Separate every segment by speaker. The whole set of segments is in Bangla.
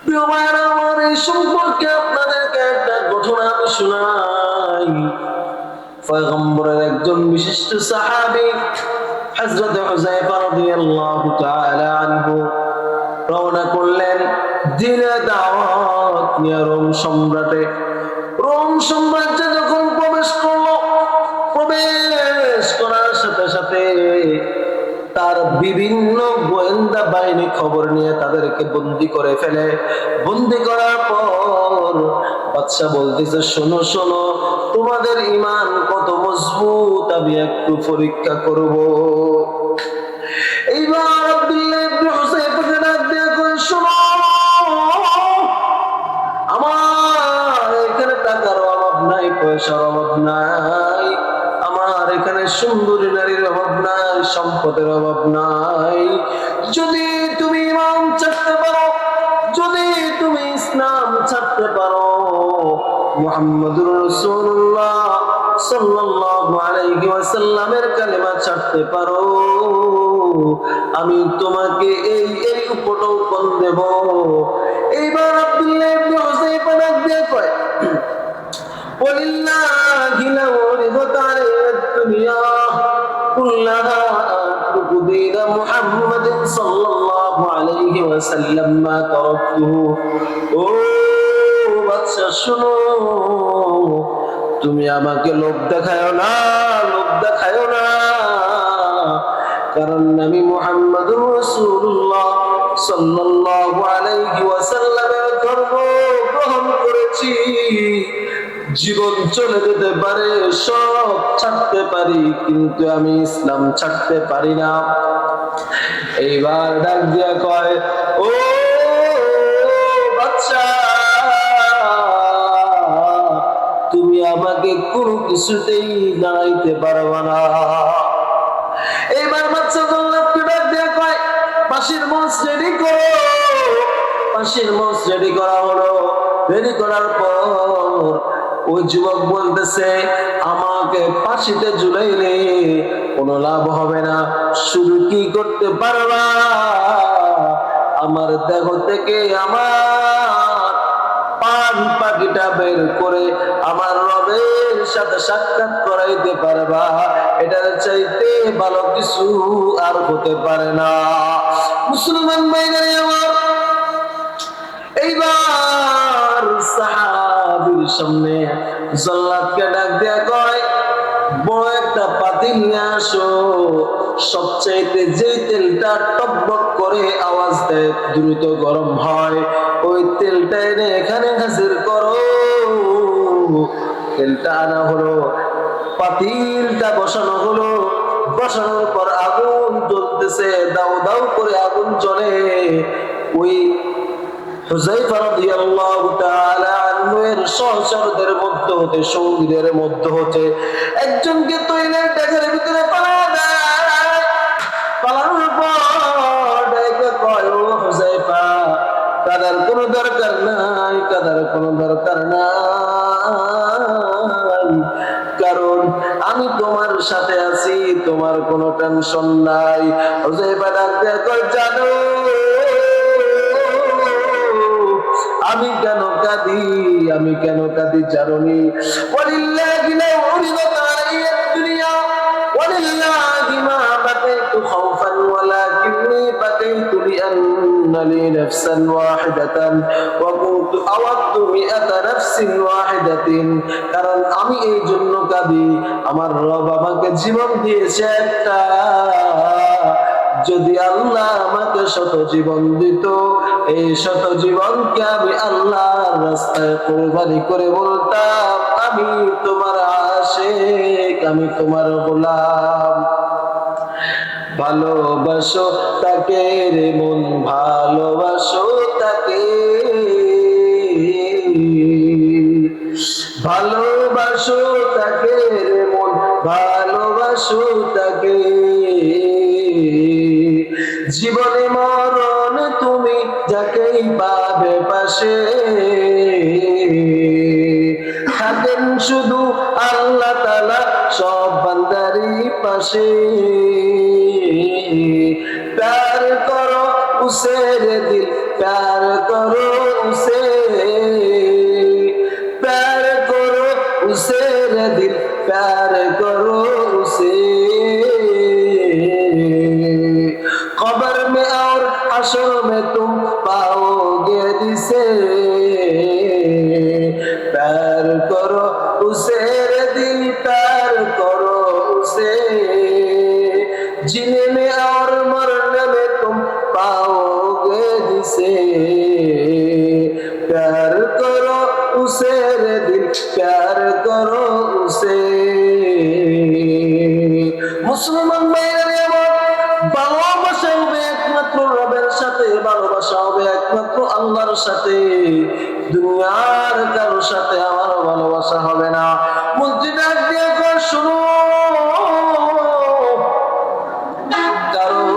Speaker 1: প্রিয় ভাইরা আমার, এই সম্পর্কে আপনাদেরকে একটা ঘটনা আমি শোনাই। পয়গম্বরের একজন বিশিষ্ট সাহাবী হযরত হুযায়ফা রাদিয়াল্লাহু তাআলা আনহু রওনা করলেন দ্বীনে দাওয়াত নিয়ে রোম সম্রাটে। রোম সাম্রাজ্যে যখন প্রবেশ করলো, প্রবেশ করার সাথে সাথে তার বিভিন্ন গোয়েন্দা বাহিনী খবর নিয়ে তাদেরকে বন্দী করে ফেলে। বন্দী করার পর বাদশা বলতেছে, শোনো শোনো, তোমাদের ঈমান কত মজবুত আমি একটু পরীক্ষা করব। এইবার আব্দুল্লাহ ইবনে হুযায়ফাকে ডাক দিয়ে কয়, শোনো, আমার এখানে টাকার অভাব নাই, পয়সার অভাব নাই, আমার এখানে সুন্দরী নারীর অভাব নাই, সম্পদের অভাব নাই। যদি তুমি ঈমান ছাড়তে পারো, যদি তুমি ইসলাম ছাড়তে পারো, মুহাম্মদুর রাসূলুল্লাহ সাল্লাল্লাহু আলাইহি ওয়াসাল্লামের কালেমা ছাড়তে পারো, আমি তোমাকে এই উপঢৌকন দেব। এইবার আব্দুল্লাহ ইবনে হুযায়ফা ডাক দিয়ে কয়, ওয়ালিল্লাহি লাউ রিদাত আলাইহিদ দুনিয়া কুল্লাহা আতরুকু দীন মুহাম্মাদিন সাল্লাল্লাহু আলাইহি ওয়াসাল্লাম মা তারাকতুহু। ও বাদশা, শুনো, তুমি আমাকে লোভ দেখায়ো না, লোভ দেখায়ো না, কারণ আমি মুহাম্মদুর রাসূলুল্লাহ সাল্লাল্লাহু আলাইহি ওয়াসাল্লামের ধর্ম গ্রহণ করেছি। জীবন চলে যেতে পারে, সব ছাড়তে পারি, কিন্তু আমি ইসলাম ছাড়তে পারি না। এইবার ডাক দিয়া কয়, ও বাদশা, তুমি আমাকে কোনো কিছুতেই দাঁড়াইতে পারবা না। এইবার বাদশা জল্লাদকে ডাক দিয়া কয়, ফাঁসির মঞ্চ রেডি করো। ফাঁসির মঞ্চ রেডি করা হলো। রেডি করার পর ওই যুবক বলতেছে, আমাকে ফাঁসিতে ঝুলাইলে কোনো লাভ হবে না, শুধু কি করতে পারবা, আমার দেহ থেকে আমার পান পাখিটা বের করে আমার রবের সাথে সাক্ষাৎ করাইতে পারবা, এটার চাইতে ভালো কিছু আর হতে পারে না। মুসলমান ভাইরা আমার, এইবার সাহাবীর সামনে জল্লাদকে ডাক দেয়া কয়, বড় একটা পাতিল নিয়ে আসো, সবচাইতে যে তেলটা টকবক করে আওয়াজ দেয়, দ্রুত গরম হয়, ওই তেলটা এনে এখানে হাজির করো। তেলটা আনা হলো, পাতিলটা বসানো হলো। বসানোর পর আগুন জ্বলতেছে, দাউ দাউ করে আগুন জ্বলে। ওই হুযায়ফা রাদিয়াল্লাহু তাআলা আনহু এর সহচরদের মধ্যে হতে, সঙ্গীদের মধ্যে হতে একজনকে তৈলের ডেকের ভিতরে পালা দেয়। পালানোর পর ডেকে কয়, ও হুযায়ফা, কাদার কোনো দরকার নাই, কাদার কোনো দরকার নাই, কারণ আমি তোমার সাথে আছি, তোমার কোনো টেনশন নাই। হুযায়ফা ডাক দিয়ে কয়, জানো আমি কেন কাঁদি, আমি কেন কাঁদি জানোনি? ওয়ালিল্লাহি লাউ উরিদাত আলাইহিদ দুনিয়া ওয়ালিল্লাহি মা বাকাইতু খাওফান ওয়ালাকিন্নী বাকাইতু লিআন্না লি নাফসান ওয়াহিদাতান ওয়া কুনতু আওয়াদতু মিআতা নাফসিন ওয়াহিদাতিন, কারণ আমি এই জন্য কাঁদি, আমার রব আমাকে জীবন দিয়েছে একটা, যদি আল্লাহ আমাকে শত জীবন দিত, এই শত জীবনকে আমি আল্লাহর রাস্তায় কুরবানি করে বলতাম, আমি তোমার আশিক, আমি তোমার গোলাম। ভালোবাসো তাকে রে মন, ভালোবাসো তাকে, ভালোবাসো তাকে রে মন, ভালোবাসো তাকে, জীবনে মরণ তুমি যাকেই পাবে পাশে, থাকেন শুধু আল্লাহ তাআলা সব বান্দারই পাশে। प्यार करो उसे रे दिल, प्यार करो दिसे प्यार करो उसे रे दिल प्यार करो उसे जीने में और मरने में तुम पाओगे जिसे प्यार करो उसे रे दिल प्यार करो उसे মুসলমান ভাইরা আমার ভালোবাসা হবে একমাত্র রবের সাথে ভালোবাসা হবে একমাত্র আল্লাহর সাথে দুনিয়ার কারোর সাথে আমার ভালোবাসা হবে না মসজিদে দিয়ে কর শুনো কারণ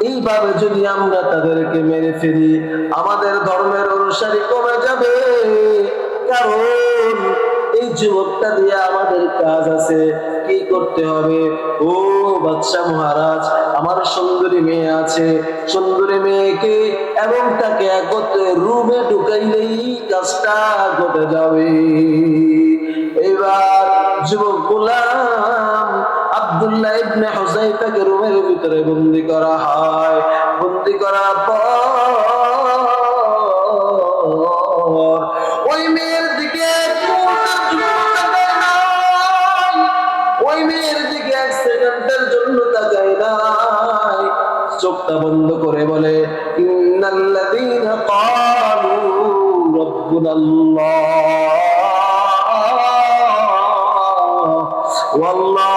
Speaker 1: এইভাবে যদি আমরা তাদেরকে মেরে ফেলি আমাদের ধর্মের অনুসারী কমে যাবে কারণ এই যুবকটা দিয়ে আমাদের কাজ আছে কি করতে হবে ও বাদশা মহারাজ আমার সুন্দরী মেয়ে আছে সুন্দরী মেয়েকে এবং তাকে একত্রে রুমে ঢুকাইলেই কাজটা ঘটে যাবে এবার যুবক গোলাম আব্দুল্লাহ ইবনে হুযায়ফাকে রুমের ভিতরে বন্দী করা হয় বন্দী করার পর ওই মেয়ের দিকে চোখটা বন্ধ করে বলে ইন্নাল্লাযীনা ক্বালু রাব্বুনাল্লাহ ওয়াল্লাহ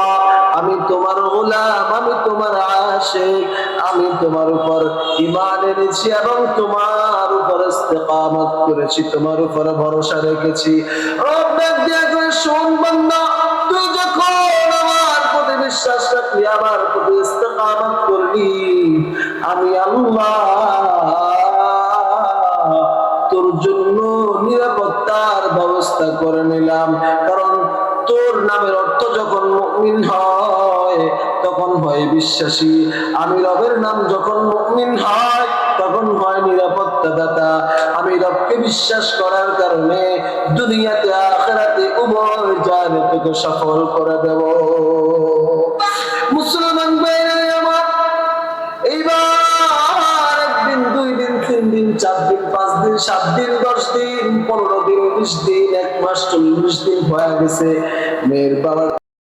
Speaker 1: আমি তোমার গোলাম আমি তোমার আশিক আমি তোমার উপর ঈমান এনেছি এবং তোমার উপর ইস্তেকামত করেছি তোমার উপর ভরসা রেখেছি রব দিয়া করে শোন বান্দা তুই যখন আমার প্রতি বিশ্বাস রাখলি আমার প্রতি ইস্তেকামত করলি আমি আল্লাহ তোর জন্য নিরাপত্তার ব্যবস্থা করে নিলাম কারণ তোর নামের অর্থ যখন মুমিন হয় তখন হয় বিশ্বাসী আমি রবের নাম যখন মুমিন হয় তখন হয় নিরাপত্তা দাতা আমি রবকে বিশ্বাস করার কারণে দুনিয়াতে আখিরাতে উভয় জায়গায় তোকে সফল করে দেব মুসলমান ভাইরা আমার এইবার একদিন দুই দিন তিন দিন চার দিন পাঁচ দিন 7 দিন 10 দিন 15 দিন 20 দিন 1 মাস 40 দিন হয়ে গেছে মেয়ের বাবা